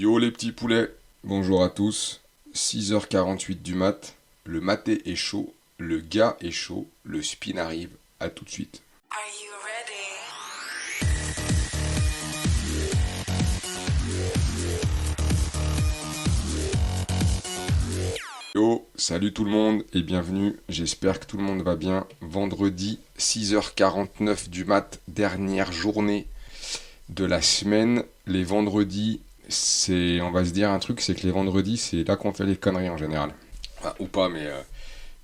Yo les petits poulets, bonjour à tous. 6h48 du mat, le maté est chaud, le gars est chaud, le spin arrive, à tout de suite. Are you ready? Yo, salut tout le monde et bienvenue, j'espère que tout le monde va bien. Vendredi 6h49 du mat, dernière journée de la semaine. Les vendredis, on va se dire un truc, c'est que les vendredis, c'est là qu'on fait les conneries en général. Enfin, ou pas, mais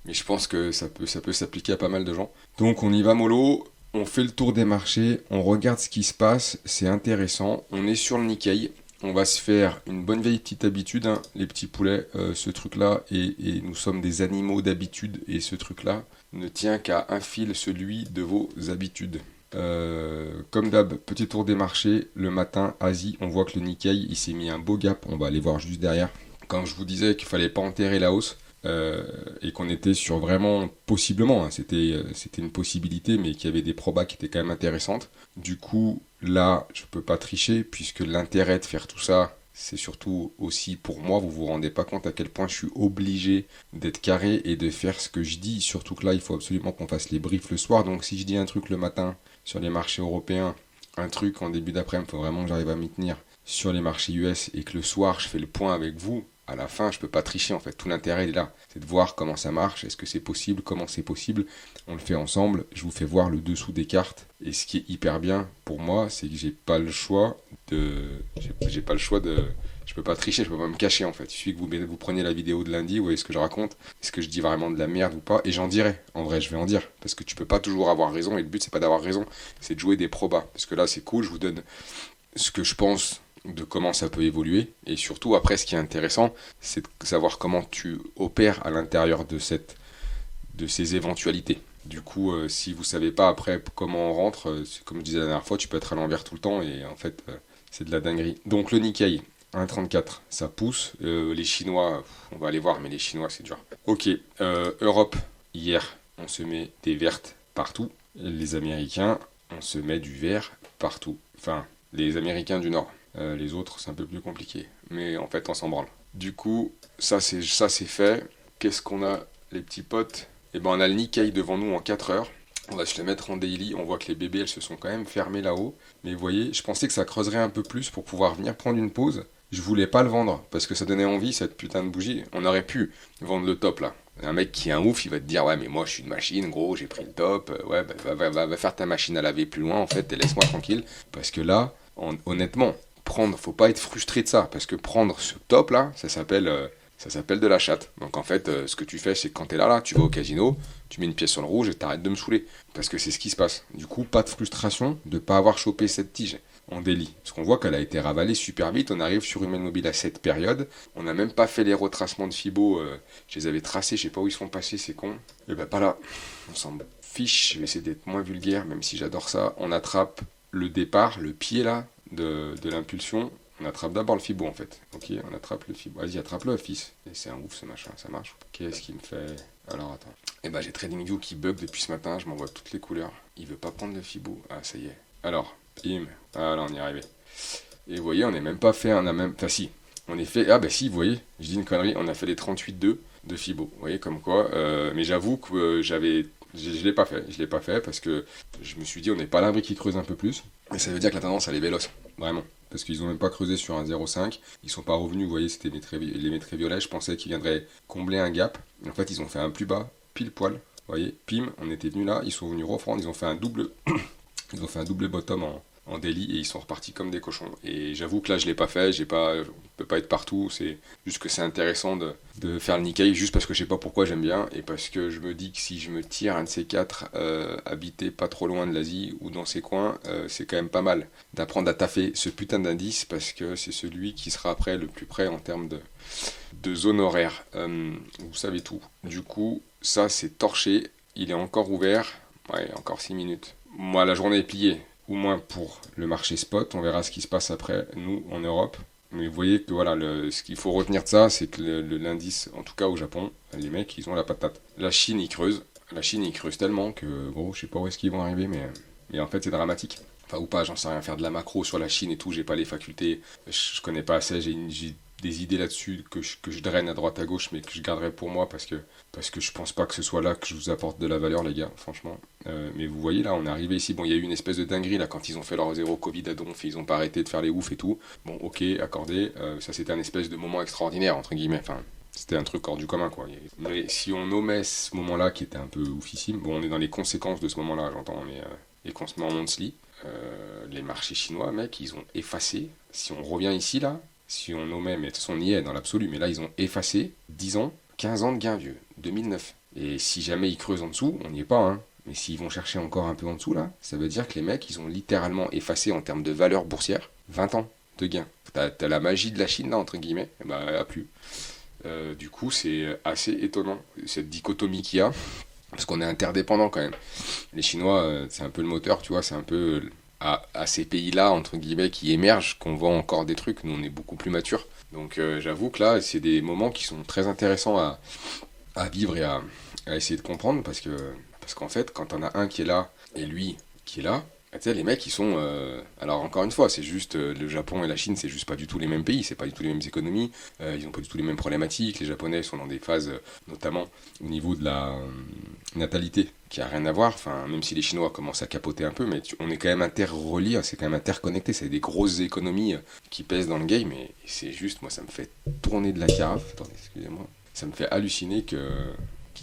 je pense que ça peut s'appliquer à pas mal de gens. Donc on y va mollo, on fait le tour des marchés, on regarde ce qui se passe, c'est intéressant. On est sur le Nikkei, on va se faire une bonne vieille petite habitude, hein, les petits poulets, ce truc-là, et nous sommes des animaux d'habitude, et ce truc-là ne tient qu'à un fil, celui de vos habitudes. Comme d'hab, petit tour des marchés, le matin, Asie, on voit que le Nikkei, il s'est mis un beau gap, on va aller voir juste derrière. Quand je vous disais qu'il fallait pas enterrer la hausse, et qu'on était sur vraiment, possiblement, hein, c'était une possibilité, mais qu'il y avait des probas qui étaient quand même intéressantes. Du coup, là, je peux pas tricher, puisque l'intérêt de faire tout ça, c'est surtout aussi pour moi, vous vous rendez pas compte à quel point je suis obligé d'être carré et de faire ce que je dis, surtout que là, il faut absolument qu'on fasse les briefs le soir, donc si je dis un truc le matin sur les marchés européens, un truc en début d'après-midi, il faut vraiment que j'arrive à m'y tenir sur les marchés US, et que le soir, je fais le point avec vous. À la fin, je peux pas tricher en fait. Tout l'intérêt il est là. C'est de voir comment ça marche, est-ce que c'est possible, comment c'est possible. On le fait ensemble, je vous fais voir le dessous des cartes. Et ce qui est hyper bien pour moi, c'est que j'ai pas le choix de. Je peux pas tricher, je peux pas me cacher en fait. Il suffit que vous preniez la vidéo de lundi, vous voyez ce que je raconte, est-ce que je dis vraiment de la merde ou pas, et j'en dirai. En vrai, je vais en dire. Parce que tu peux pas toujours avoir raison, et le but c'est pas d'avoir raison, c'est de jouer des probas. Parce que là c'est cool, je vous donne ce que je pense de comment ça peut évoluer, et surtout après ce qui est intéressant, c'est de savoir comment tu opères à l'intérieur de ces éventualités. Du coup, si vous savez pas après comment on rentre, c'est comme je disais la dernière fois, tu peux être à l'envers tout le temps, et en fait c'est de la dinguerie. Donc le Nikkei 1,34, ça pousse. Les Chinois, on va aller voir, mais les Chinois c'est dur. Ok, Europe, hier on se met des vertes partout. Les Américains, on se met du vert partout. Enfin, les Américains du Nord. Les autres, c'est un peu plus compliqué. Mais en fait, on s'en branle. Du coup, ça c'est fait. Qu'est-ce qu'on a, les petits potes? Eh ben, on a le Nikkei devant nous en 4 heures. On va se le mettre en daily. On voit que les bébés, elles se sont quand même fermées là-haut. Mais vous voyez, je pensais que ça creuserait un peu plus pour pouvoir venir prendre une pause. Je voulais pas le vendre parce que ça donnait envie, cette putain de bougie. On aurait pu vendre le top là. Un mec qui est un ouf, il va te dire ouais mais moi je suis une machine, gros, j'ai pris le top. Ouais, bah, va faire ta machine à laver plus loin en fait et laisse-moi tranquille. Parce que là, honnêtement, faut pas être frustré de ça, parce que prendre ce top là, ça s'appelle de la chatte. Donc en fait, ce que tu fais, c'est que quand t'es là, tu vas au casino, tu mets une pièce sur le rouge et t'arrêtes de me saouler. Parce que c'est ce qui se passe. Du coup, pas de frustration de pas avoir chopé cette tige en daily. Parce qu'on voit qu'elle a été ravalée super vite, on arrive sur Human Mobile à cette période, on n'a même pas fait les retracements de Fibo, je les avais tracés, je sais pas où ils sont passés, c'est con. Et bah pas là, on s'en fiche, je vais essayer d'être moins vulgaire, même si j'adore ça. On attrape le départ, le pied là, de l'impulsion. On attrape d'abord le Fibo en fait. Ok, on attrape le Fibo. Vas-y, attrape-le, fils. Et c'est un ouf ce machin, ça marche. Qu'est-ce qu'il me fait? Alors attends. Et bah j'ai TradingView qui bug depuis ce matin, je m'envoie toutes les couleurs. Il veut pas prendre le Fibo. Ah ça y est. Alors, bim. Ah là on y est arrivé. Et vous voyez, on n'est même pas fait, on a même. Enfin si. On est fait. Ah bah si, vous voyez, je dis une connerie, on a fait les 38,2 de Fibo. Vous voyez comme quoi. Mais j'avoue que j'avais. Je l'ai pas fait parce que je me suis dit on n'est pas à l'abri qui creuse un peu plus. Et ça veut dire que la tendance elle est véloce, vraiment. Parce qu'ils ont même pas creusé sur un 0,5, ils sont pas revenus, vous voyez c'était les métraits violets, je pensais qu'ils viendraient combler un gap. En fait ils ont fait un plus bas, pile poil. Vous voyez, pim, on était venus là, ils sont venus refendre, ils ont fait un double bottom en daily et ils sont repartis comme des cochons. Et j'avoue que là je l'ai pas fait, on peut pas être partout, c'est juste que c'est intéressant de faire le Nikkei juste parce que je sais pas pourquoi j'aime bien et parce que je me dis que si je me tire un de ces quatre habité pas trop loin de l'Asie ou dans ces coins, c'est quand même pas mal d'apprendre à taffer ce putain d'indice parce que c'est celui qui sera après le plus près en termes de zone horaire. Vous savez tout. Du coup, ça c'est torché, il est encore ouvert, ouais, encore 6 minutes. Moi la journée est pliée. Ou moins pour le marché spot, on verra ce qui se passe après, nous, en Europe. Mais vous voyez que voilà, ce qu'il faut retenir de ça, c'est que l'indice, en tout cas au Japon, les mecs, ils ont la patate. La Chine, ils creusent tellement que, gros, je sais pas où est-ce qu'ils vont arriver, mais en fait, c'est dramatique. Enfin, ou pas, j'en sais rien, faire de la macro sur la Chine et tout, j'ai pas les facultés, je connais pas assez, j'ai des idées là-dessus que je draine à droite à gauche, mais que je garderai pour moi parce que je pense pas que ce soit là que je vous apporte de la valeur, les gars, franchement. Mais vous voyez, là, on est arrivé ici, bon, il y a eu une espèce de dinguerie, là, quand ils ont fait leur zéro Covid à Donf, ils ont pas arrêté de faire les oufs et tout. Bon, ok, accordé, ça c'était un espèce de moment extraordinaire, entre guillemets, enfin, c'était un truc hors du commun, quoi. Mais si on omet ce moment-là, qui était un peu oufissime, bon, on est dans les conséquences de ce moment-là, j'entends, mais et qu'on se met en monthly, les marchés chinois, mec, ils ont effacé. Si on revient ici, là, si on omet, mais de toute façon, on y est dans l'absolu, mais là, ils ont effacé 10 ans, 15 ans de gains vieux, 2009. Et si jamais ils creusent en dessous, on n'y est pas, hein. Mais s'ils vont chercher encore un peu en dessous, là, ça veut dire que les mecs, ils ont littéralement effacé en termes de valeur boursière 20 ans de gains. T'as la magie de la Chine, là, entre guillemets, et bah, elle a plus. Du coup, c'est assez étonnant, cette dichotomie qu'il y a. Parce qu'on est interdépendants quand même. Les Chinois, c'est un peu le moteur, tu vois, c'est un peu à ces pays-là, entre guillemets, qui émergent, qu'on vend encore des trucs. Nous, on est beaucoup plus matures. Donc j'avoue que là, c'est des moments qui sont très intéressants à vivre et à essayer de comprendre, parce qu'en fait, quand on a un qui est là, et lui qui est là, tu sais, les mecs, ils sont... Alors, encore une fois, c'est juste... le Japon et la Chine, c'est juste pas du tout les mêmes pays, c'est pas du tout les mêmes économies, ils ont pas du tout les mêmes problématiques. Les Japonais sont dans des phases, notamment au niveau de la natalité, qui a rien à voir. Enfin, même si les Chinois commencent à capoter un peu, mais on est quand même interreliés, c'est quand même interconnecté. C'est des grosses économies qui pèsent dans le game, et c'est juste... Moi, ça me fait tourner de la carafe. Attendez, excusez-moi. Ça me fait halluciner qu'il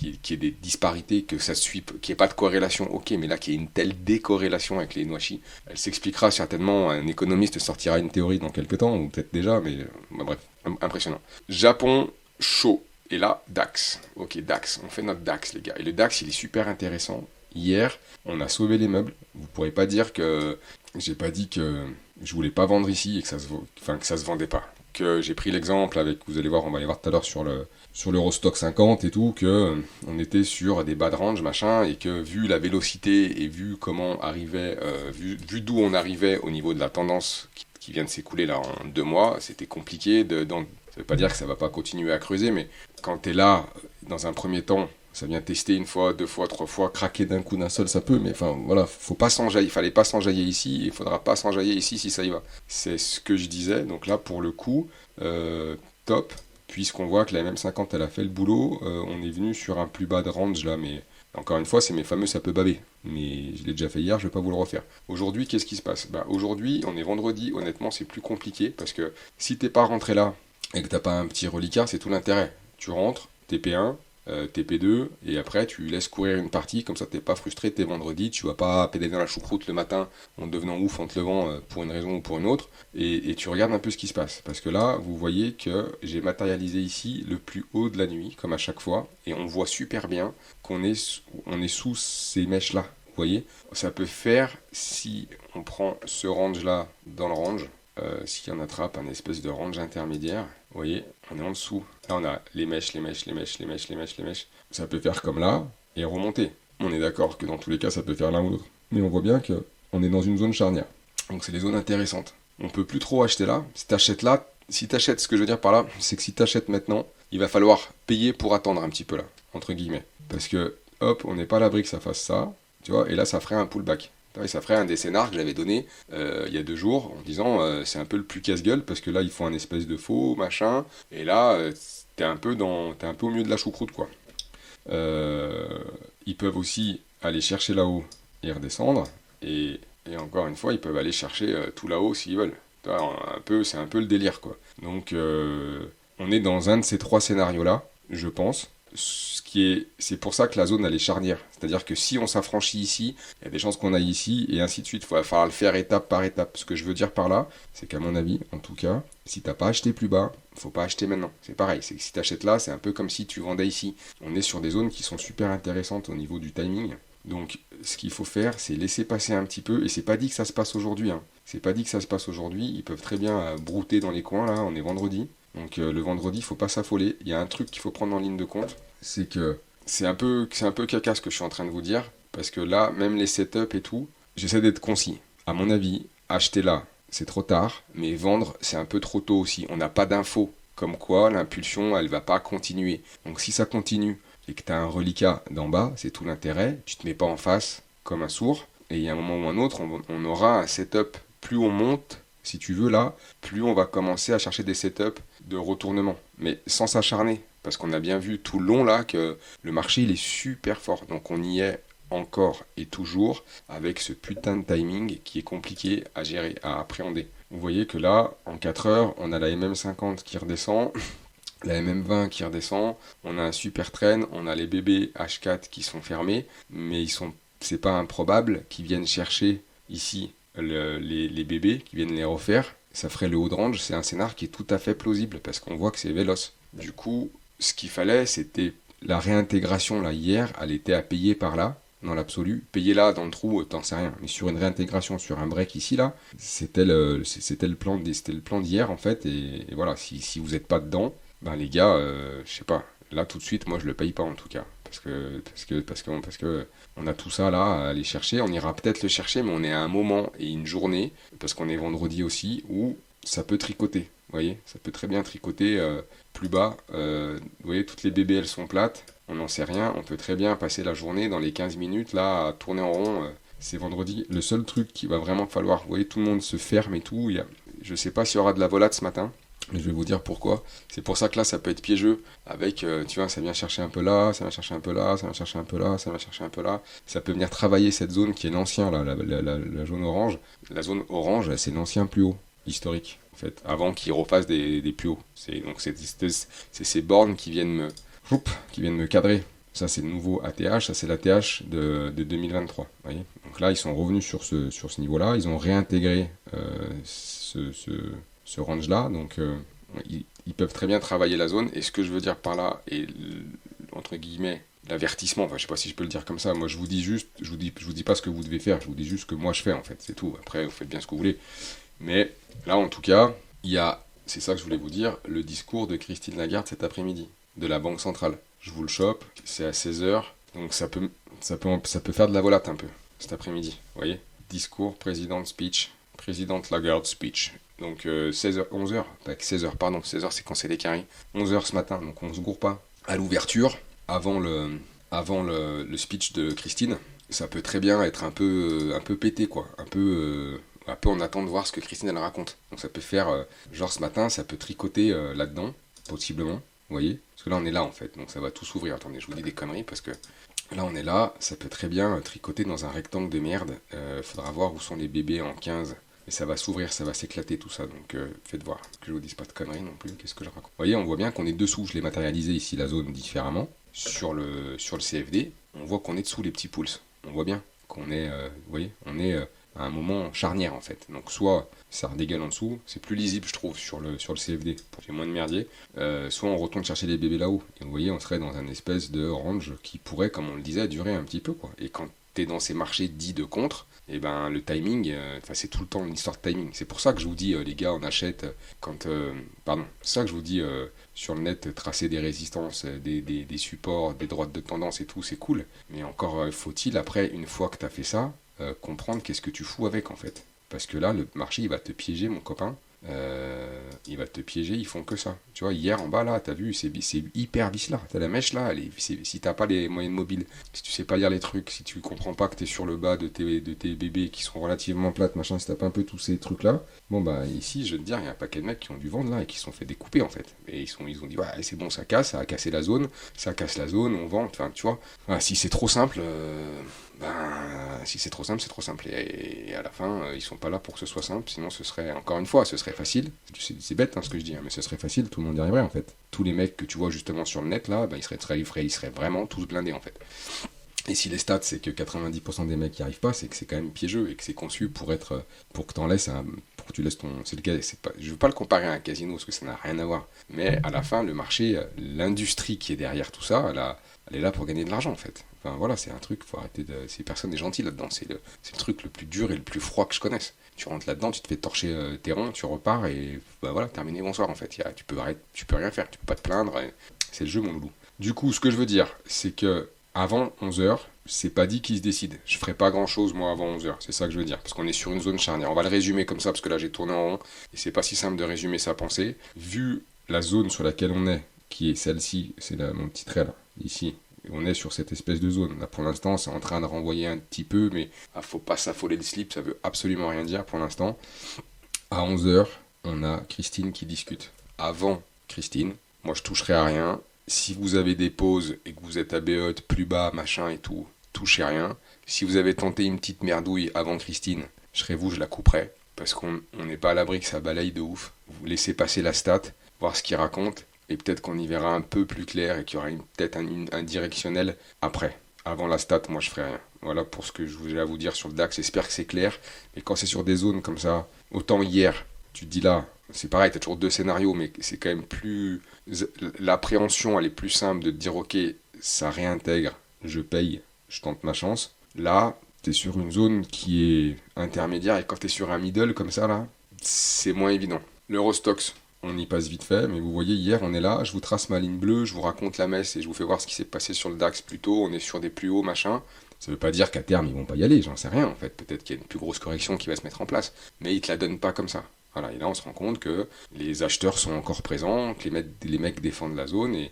y ait des disparités, que ça suit, qu'il n'y ait pas de corrélation, ok, mais là qu'il y ait une telle décorrélation avec les noachis, elle s'expliquera certainement, un économiste sortira une théorie dans quelques temps, ou peut-être déjà, mais bref, impressionnant. Japon, chaud, et là, DAX. Ok, DAX, on fait notre DAX, les gars, et le DAX, il est super intéressant. Hier, on a sauvé les meubles, vous pourrez pas dire que... J'ai pas dit que je voulais pas vendre ici et que que ça se vendait pas. Que j'ai pris l'exemple avec, vous allez voir, on va aller voir tout à l'heure sur l'Eurostock 50 et tout, que on était sur des bas de range, machin, et que vu la vélocité et vu comment arrivait, vu d'où on arrivait au niveau de la tendance qui vient de s'écouler là en 2 mois, c'était compliqué ça veut pas dire que ça va pas continuer à creuser, mais quand t'es là, dans un premier temps, ça vient tester une fois, 2 fois, 3 fois, craquer d'un coup d'un seul, ça peut, mais enfin voilà, faut pas s'enjailler, fallait pas s'enjailler ici, il faudra pas s'enjailler ici si ça y va. C'est ce que je disais, donc là pour le coup, top, puisqu'on voit que la MM50 elle a fait le boulot, on est venu sur un plus bas de range là, mais encore une fois, c'est mes fameux ça peut baver, mais je l'ai déjà fait hier, je vais pas vous le refaire. Aujourd'hui, qu'est-ce qui se passe? Bah aujourd'hui, on est vendredi, honnêtement c'est plus compliqué, parce que si t'es pas rentré là, et que t'as pas un petit reliquat, c'est tout l'intérêt. Tu rentres, TP1, TP2, et après tu laisses courir une partie, comme ça t'es pas frustré, t'es vendredi, tu vas pas pédaler dans la choucroute le matin en devenant ouf en te levant pour une raison ou pour une autre, et tu regardes un peu ce qui se passe. Parce que là, vous voyez que j'ai matérialisé ici le plus haut de la nuit, comme à chaque fois, et on voit super bien qu'on est, on est sous ces mèches-là. Vous voyez, ça peut faire, si on prend ce range-là dans le range, si on attrape un espèce de range intermédiaire, vous voyez, on est en dessous. Là, on a les mèches, les mèches, les mèches, les mèches, les mèches, les mèches. Ça peut faire comme là et remonter. On est d'accord que dans tous les cas, ça peut faire l'un ou l'autre. Mais on voit bien que on est dans une zone charnière. Donc c'est des zones intéressantes. On peut plus trop acheter là. Si t'achètes là, si t'achètes, ce que je veux dire par là, c'est que si t'achètes maintenant, il va falloir payer pour attendre un petit peu là, entre guillemets. Parce que, hop, on n'est pas à l'abri que ça fasse ça, tu vois, et là, ça ferait un pullback. Et ça ferait un des scénars que j'avais donné il y a 2 jours en disant c'est un peu le plus casse-gueule parce que là ils font un espèce de faux machin et là t'es un peu au milieu de la choucroute quoi. Ils peuvent aussi aller chercher là-haut et redescendre et encore une fois ils peuvent aller chercher tout là-haut s'ils veulent. C'est un peu le délire quoi. Donc on est dans un de ces 3 scénarios là, je pense. C'est pour ça que la zone elle est charnière. C'est-à-dire que si on s'affranchit ici, il y a des chances qu'on aille ici, et ainsi de suite. Il va falloir le faire étape par étape. Ce que je veux dire par là, c'est qu'à mon avis, en tout cas, si t'as pas acheté plus bas, faut pas acheter maintenant. C'est pareil, c'est que si t'achètes là, c'est un peu comme si tu vendais ici. On est sur des zones qui sont super intéressantes au niveau du timing. Donc ce qu'il faut faire, c'est laisser passer un petit peu, et c'est pas dit que ça se passe aujourd'hui. Hein. C'est pas dit que ça se passe aujourd'hui, ils peuvent très bien brouter dans les coins, là, on est vendredi. Donc le vendredi, il faut pas s'affoler. Il y a un truc qu'il faut prendre en ligne de compte, c'est que c'est un peu caca ce que je suis en train de vous dire, parce que là, même les setups et tout, j'essaie d'être concis. À mon avis, acheter là, c'est trop tard, mais vendre, c'est un peu trop tôt aussi. On n'a pas d'infos, comme quoi l'impulsion, elle va pas continuer. Donc si ça continue et que tu as un reliquat d'en bas, c'est tout l'intérêt, tu te mets pas en face comme un sourd, et il y a un moment ou un autre, on aura un setup. Plus on monte, si tu veux là, plus on va commencer à chercher des setups de retournement, mais sans s'acharner, parce qu'on a bien vu tout le long là que le marché il est super fort, donc on y est encore et toujours avec ce putain de timing qui est compliqué à gérer, à appréhender. Vous voyez que là, en 4 heures, on a la MM50 qui redescend, la MM20 qui redescend, on a un super train, on a les bébés H4 qui sont fermés, mais c'est pas improbable qu'ils viennent chercher ici les bébés, qui viennent les refaire. Ça ferait le haut de range, c'est un scénar qui est tout à fait plausible, parce qu'on voit que c'est véloce. Du coup, ce qu'il fallait, c'était la réintégration là hier, elle était à payer par là, dans l'absolu. Payer là, dans le trou, t'en sais rien. Mais sur une réintégration, sur un break ici, là, c'était le plan d'hier, en fait. Et voilà, si vous n'êtes pas dedans, ben les gars, je sais pas. Là, tout de suite, moi, je le paye pas, en tout cas. Parce que on a tout ça, là, à aller chercher. On ira peut-être le chercher, mais on est à un moment et une journée, parce qu'on est vendredi aussi, où ça peut tricoter. Vous voyez, ça peut très bien tricoter plus bas. Vous voyez, toutes les bébés, elles sont plates. On n'en sait rien. On peut très bien passer la journée dans les 15 minutes là à tourner en rond. C'est vendredi. Le seul truc qu'il va vraiment falloir, vous voyez, tout le monde se ferme et tout. Je ne sais pas s'il y aura de la volate ce matin. Mais je vais vous dire pourquoi. C'est pour ça que là, ça peut être piégeux. Avec, tu vois, ça vient chercher un peu là, ça vient chercher un peu là, ça vient chercher un peu là, ça vient chercher un peu là. Ça peut venir travailler cette zone qui est l'ancien, là, la zone orange. La zone orange, c'est l'ancien plus haut, historique, en fait. Avant qu'ils refassent des plus hauts. Donc c'est ces bornes qui viennent me cadrer. Ça, c'est le nouveau ATH, ça, c'est l'ATH de 2023. Vous voyez, donc là, ils sont revenus sur ce niveau-là. Ils ont réintégré ce range-là. Donc, ils peuvent très bien travailler la zone. Et ce que je veux dire par là, et entre guillemets, l'avertissement, enfin, je sais pas si je peux le dire comme ça. Moi, je vous dis pas ce que vous devez faire. Je vous dis juste ce que moi je fais, en fait. C'est tout. Après, vous faites bien ce que vous voulez. Mais là, en tout cas, c'est ça que je voulais vous dire, le discours de Christine Lagarde cet après-midi, de la Banque Centrale. Je vous le chope, c'est à 16h, donc ça peut faire de la volate un peu, cet après-midi, vous voyez. Discours, présidente Lagarde speech. Donc 16h, 11h, pas 16h, pardon, 16h c'est quand c'est les carrés. 11h ce matin, donc on se gourre pas. À l'ouverture, avant le speech de Christine, ça peut très bien être un peu pété, quoi, un peu on attend de voir ce que Christine elle raconte. Donc ça peut faire, genre ce matin, ça peut tricoter là-dedans, possiblement, vous voyez. Parce que là on est là en fait, donc ça va tout s'ouvrir. Attendez, je vous dis des conneries parce que là on est là, ça peut très bien tricoter dans un rectangle de merde. Faudra voir où sont les bébés en 15. Et ça va s'ouvrir, ça va s'éclater tout ça, donc faites voir. Que je vous dise pas de conneries non plus, qu'est-ce que je raconte. Vous voyez, on voit bien qu'on est dessous, je l'ai matérialisé ici la zone différemment. Sur le CFD, on voit qu'on est dessous les petits poules. On voit bien qu'on est, vous voyez, on est à un moment charnière en fait. Donc soit ça redégale en dessous, c'est plus lisible je trouve sur le CFD, j'ai moins de merdier, soit on retourne chercher les bébés là-haut. Et vous voyez, on serait dans un espèce de range qui pourrait, comme on le disait, durer un petit peu quoi. Et quand t'es dans ces marchés dits de contre, et ben le timing, c'est tout le temps une histoire de timing. C'est pour ça que je vous dis, les gars, on achète quand... c'est ça que je vous dis, sur le net, tracer des résistances, des supports, des droites de tendance et tout, c'est cool. Mais encore faut-il, après, une fois que t'as fait ça, comprendre qu'est-ce que tu fous avec en fait. Parce que là, le marché, il va te piéger, mon copain. Il va te piéger, ils font que ça. Tu vois, hier en bas là, t'as vu, c'est hyper vis là. T'as la mèche là, si t'as pas les moyens mobiles, si tu sais pas lire les trucs, si tu comprends pas que t'es sur le bas de tes bébés qui sont relativement plates, machin, si t'as pas un peu tous ces trucs là, bon bah ici, je veux te dire, il y a un paquet de mecs qui ont dû vendre là et qui se sont fait découper en fait. Et ils ont dit, ouais, c'est bon, ça casse, ça a cassé la zone, ça casse la zone, on vend, enfin tu vois. Voilà, si c'est trop simple, si c'est trop simple, c'est trop simple. Et à la fin, ils sont pas là pour que ce soit simple, sinon ce serait, encore une fois, ce serait facile. C'est bête hein, ce que je dis, hein, mais ce serait facile, tout le monde y arriverait en fait. Tous les mecs que tu vois justement sur le net là, ils seraient vraiment tous blindés en fait. Et si les stats c'est que 90% des mecs n'y arrivent pas, c'est que c'est quand même piégeux et que c'est conçu pour que t'en laisses pour que tu laisses ton, je veux pas le comparer à un casino parce que ça n'a rien à voir. Mais à la fin, le marché, l'industrie qui est derrière tout ça, elle est là pour gagner de l'argent en fait. Enfin voilà, c'est un truc, faut arrêter si personne n'est gentil là-dedans, c'est le truc le plus dur et le plus froid que je connaisse. Tu rentres là-dedans, tu te fais torcher tes ronds, tu repars et bah voilà, terminé, bonsoir en fait. Tu peux rien faire, tu peux pas te plaindre, c'est le jeu mon loulou. Du coup, ce que je veux dire, c'est que avant 11h, c'est pas dit qu'il se décide. Je ferai pas grand chose moi avant 11h, c'est ça que je veux dire, parce qu'on est sur une zone charnière. On va le résumer comme ça, parce que là j'ai tourné en rond, et c'est pas si simple de résumer sa pensée. Vu la zone sur laquelle on est, qui est celle-ci, c'est mon petit trait là, ici, Et on est sur cette espèce de zone. Là, pour l'instant, c'est en train de renvoyer un petit peu, mais faut pas s'affoler le slip, ça veut absolument rien dire pour l'instant. À 11h, on a Christine qui discute. Avant Christine, moi je toucherai à rien. Si vous avez des pauses et que vous êtes à BE plus bas, machin et tout, touchez rien. Si vous avez tenté une petite merdouille avant Christine, je serai vous, je la couperai. Parce qu'on n'est pas à l'abri que ça balaye de ouf. Vous laissez passer la stat, voir ce qu'il raconte, et peut-être qu'on y verra un peu plus clair et qu'il y aura peut-être un directionnel après. Avant la stat, moi je ferai rien. Voilà pour ce que je voulais à vous dire sur le DAX. J'espère que c'est clair. Mais quand c'est sur des zones comme ça, autant hier, tu te dis là, c'est pareil, tu as toujours deux scénarios, mais c'est quand même plus... L'appréhension, elle est plus simple de te dire, ok, ça réintègre, je paye, je tente ma chance. Là, tu es sur une zone qui est intermédiaire, et quand tu es sur un middle comme ça, là, c'est moins évident. L'Eurostox, on y passe vite fait, mais vous voyez, hier, on est là, je vous trace ma ligne bleue, je vous raconte la messe, et je vous fais voir ce qui s'est passé sur le DAX plus tôt, on est sur des plus hauts, machin. Ça veut pas dire qu'à terme, ils vont pas y aller, j'en sais rien, en fait. Peut-être qu'il y a une plus grosse correction qui va se mettre en place, mais ils te la donnent pas comme ça. Voilà, et là on se rend compte que les acheteurs sont encore présents, que les mecs défendent la zone et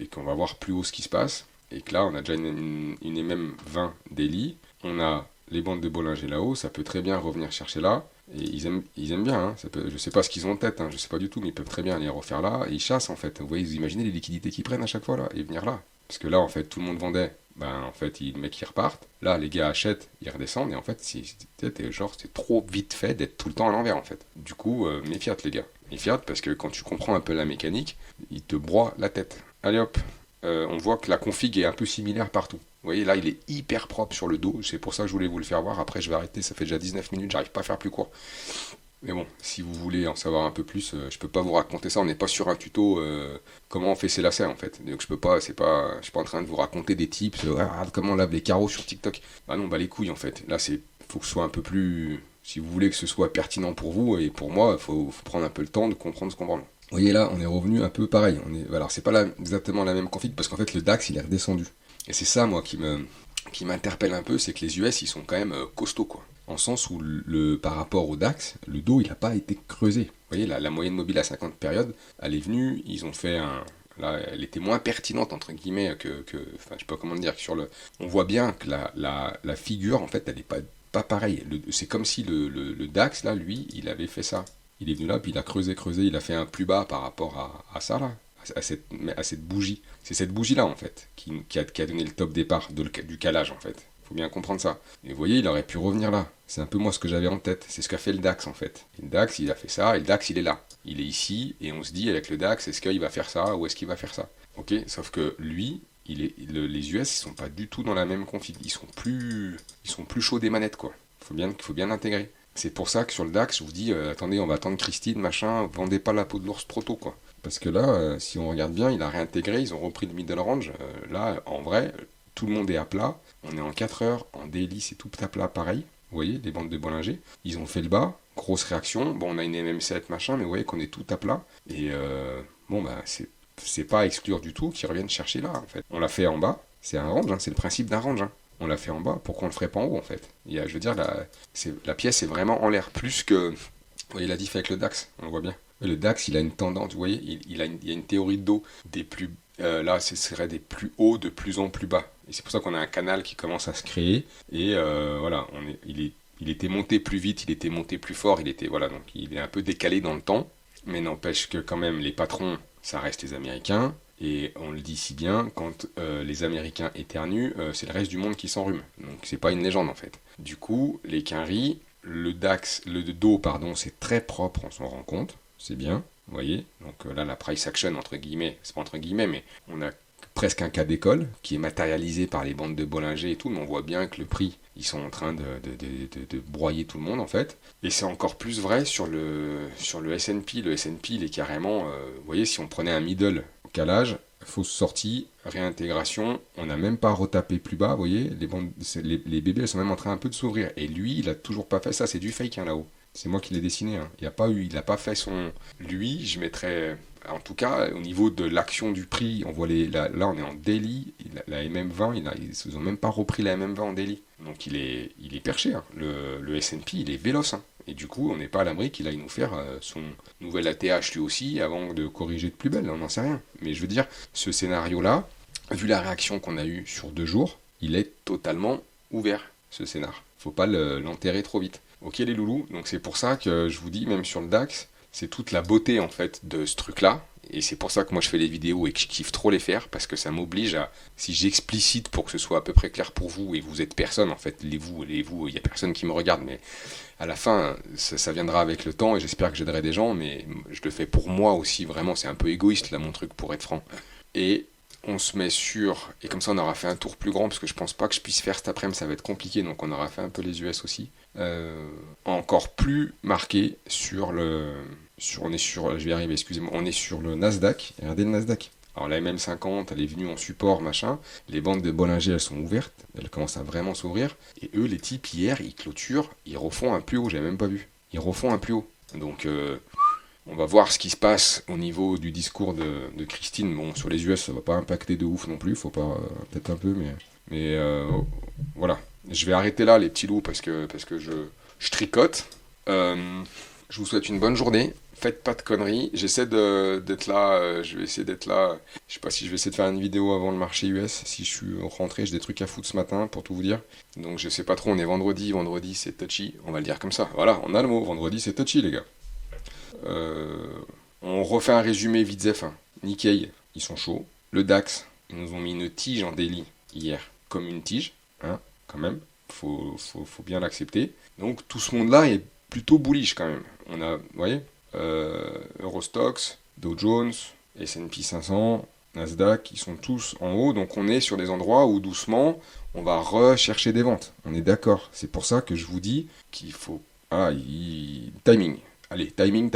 qu'on va voir plus haut ce qui se passe. Et que là on a déjà une MM20 daily, on a les bandes de Bollinger là-haut, ça peut très bien revenir chercher là. Et ils aiment bien, hein. Je sais pas ce qu'ils ont en tête, hein, je sais pas du tout, mais ils peuvent très bien les refaire là, et ils chassent en fait. Vous voyez, vous imaginez les liquidités qu'ils prennent à chaque fois là, et venir là. Parce que là en fait tout le monde vendait. Ben en fait les mecs ils repartent, là les gars achètent, ils redescendent et en fait c'est trop vite fait d'être tout le temps à l'envers en fait. Du coup méfiat les gars, méfiat parce que quand tu comprends un peu la mécanique, il te broie la tête. Allez hop, on voit que la config est un peu similaire partout. Vous voyez là il est hyper propre sur le dos, c'est pour ça que je voulais vous le faire voir, après je vais arrêter, ça fait déjà 19 minutes, j'arrive pas à faire plus court. Mais bon, si vous voulez en savoir un peu plus, je peux pas vous raconter ça. On n'est pas sur un tuto comment on fait ses lacets en fait. Donc je suis pas en train de vous raconter des tips. Comment on lave les carreaux sur TikTok. Ah non, bah les couilles en fait. Là faut que ce soit un peu plus. Si vous voulez que ce soit pertinent pour vous et pour moi, faut prendre un peu le temps de comprendre ce qu'on vend. Vous voyez là, on est revenu un peu pareil. Alors c'est pas exactement la même config parce qu'en fait le DAX il est redescendu. Et c'est ça moi qui m'interpelle un peu, c'est que les US ils sont quand même costauds quoi. En sens où par rapport au DAX, le dos il n'a pas été creusé. Vous voyez la moyenne mobile à 50 périodes, elle est venue, ils ont fait là, elle était moins pertinente entre guillemets enfin je sais pas comment dire, on voit bien que la figure en fait elle n'est pas pareille. C'est comme si le DAX là, lui, il avait fait ça. Il est venu là, puis il a creusé, il a fait un plus bas par rapport à ça là. À cette bougie. C'est cette bougie-là, en fait, qui a donné le top départ du calage, en fait. Faut bien comprendre ça. Et vous voyez, il aurait pu revenir là. C'est un peu moi ce que j'avais en tête. C'est ce qu'a fait le DAX, en fait. Et le DAX, il a fait ça, et le DAX, il est là. Il est ici, et on se dit, avec le DAX, est-ce qu'il va faire ça, ou est-ce qu'il va faire ça? Ok, sauf que lui, les US, ils sont pas du tout dans la même config. Ils sont plus chauds des manettes, quoi. Faut bien l'intégrer. C'est pour ça que sur le DAX, je vous dis, attendez, on va attendre Christine, machin, vendez pas la peau de l'ours trop tôt, quoi. Parce que là, si on regarde bien, il a réintégré, ils ont repris le middle range. Là, en vrai, tout le monde est à plat. On est en 4 heures, en daily, c'est tout à plat pareil. Vous voyez, les bandes de Bollinger. Ils ont fait le bas, grosse réaction. Bon, on a une MM7, machin, mais vous voyez qu'on est tout à plat. Et bon, bah, c'est pas à exclure du tout qu'ils reviennent chercher là, en fait. On l'a fait en bas, c'est un range, hein, c'est le principe d'un range. Hein. On l'a fait en bas, pourquoi on le ferait pas en haut, en fait? Je veux dire, la pièce est vraiment en l'air, plus que... Vous voyez la diff avec le DAX, on le voit bien. Le DAX, il a une tendance, vous voyez, il y a une théorie de dos là, ce serait des plus hauts de plus en plus bas. Et c'est pour ça qu'on a un canal qui commence à se créer. Et voilà, il était monté plus vite, il était monté plus fort, voilà, donc il est un peu décalé dans le temps. Mais n'empêche que quand même, les patrons, ça reste les Américains. Et on le dit si bien, quand les Américains éternuent, c'est le reste du monde qui s'enrhume. Donc c'est pas une légende en fait. Du coup, les quinries, le dos, pardon, c'est très propre, on s'en rend compte. C'est bien, vous voyez. Donc là, la price action, entre guillemets, c'est pas entre guillemets, mais on a presque un cas d'école qui est matérialisé par les bandes de Bollinger et tout, mais on voit bien que le prix, ils sont en train de broyer tout le monde, en fait. Et c'est encore plus vrai sur le S&P. Le S&P, il est carrément... vous voyez, si on prenait un middle au calage, fausse sortie, réintégration, on n'a même pas retapé plus bas, vous voyez. Les bébés, elles sont même en train un peu de s'ouvrir. Et lui, il a toujours pas fait ça, c'est du fake, hein, là-haut. C'est moi qui l'ai dessiné. Hein. Il n'a pas fait son... Lui, je mettrais... En tout cas, au niveau de l'action du prix, on voit là, on est en daily. La MM20, ils n'ont même pas repris la MM20 en daily. Donc il est perché. Hein. Le S&P, il est véloce. Hein. Et du coup, on n'est pas à l'abri qu'il aille nous faire son nouvel ATH lui aussi avant de corriger de plus belle. On n'en sait rien. Mais je veux dire, ce scénario-là, vu la réaction qu'on a eue sur 2 jours, il est totalement ouvert, ce scénar. Faut pas l'enterrer trop vite. Ok les loulous, donc c'est pour ça que je vous dis, même sur le DAX, c'est toute la beauté en fait de ce truc-là. Et c'est pour ça que moi je fais les vidéos et que je kiffe trop les faire, parce que ça m'oblige à, si j'explicite pour que ce soit à peu près clair pour vous, et vous êtes personne en fait, il y a personne qui me regarde, mais à la fin, ça viendra avec le temps, et j'espère que j'aiderai des gens, mais je le fais pour moi aussi, vraiment, c'est un peu égoïste là mon truc, pour être franc. Et on se met sur, et comme ça on aura fait un tour plus grand, parce que je pense pas que je puisse faire cet après-midi, ça va être compliqué, donc on aura fait un peu les US aussi. Encore plus marqué sur on est sur, je vais y arriver, excusez-moi, on est sur le Nasdaq, regardez le Nasdaq. Alors la MM50, elle est venue en support, machin, les bandes de Bollinger, elles sont ouvertes, elles commencent à vraiment s'ouvrir, et eux, les types, hier, ils clôturent, ils refont un plus haut, j'avais même pas vu. Ils refont un plus haut. Donc, on va voir ce qui se passe au niveau du discours de Christine. Bon, sur les US, ça va pas impacter de ouf non plus, faut pas, peut-être un peu, mais voilà. Je vais arrêter là, les petits loups, parce que je tricote. Je vous souhaite une bonne journée. Faites pas de conneries. J'essaie d'être là. Je vais essayer d'être là. Je sais pas si je vais essayer de faire une vidéo avant le marché US. Si je suis rentré, j'ai des trucs à foutre ce matin, pour tout vous dire. Donc je sais pas trop. On est vendredi. Vendredi, c'est touchy. On va le dire comme ça. Voilà, on a le mot. Vendredi, c'est touchy, les gars. On refait un résumé vite zef. Nikkei, ils sont chauds. Le DAX, ils nous ont mis une tige en daily hier. Comme une tige. Hein, quand même. Faut bien l'accepter. Donc tout ce monde-là est plutôt bullish quand même. On a, vous voyez, Eurostoxx, Dow Jones, S&P 500, Nasdaq, ils sont tous en haut. Donc on est sur des endroits où doucement, on va rechercher des ventes. On est d'accord. C'est pour ça que je vous dis qu'il faut... timing. Allez, timing.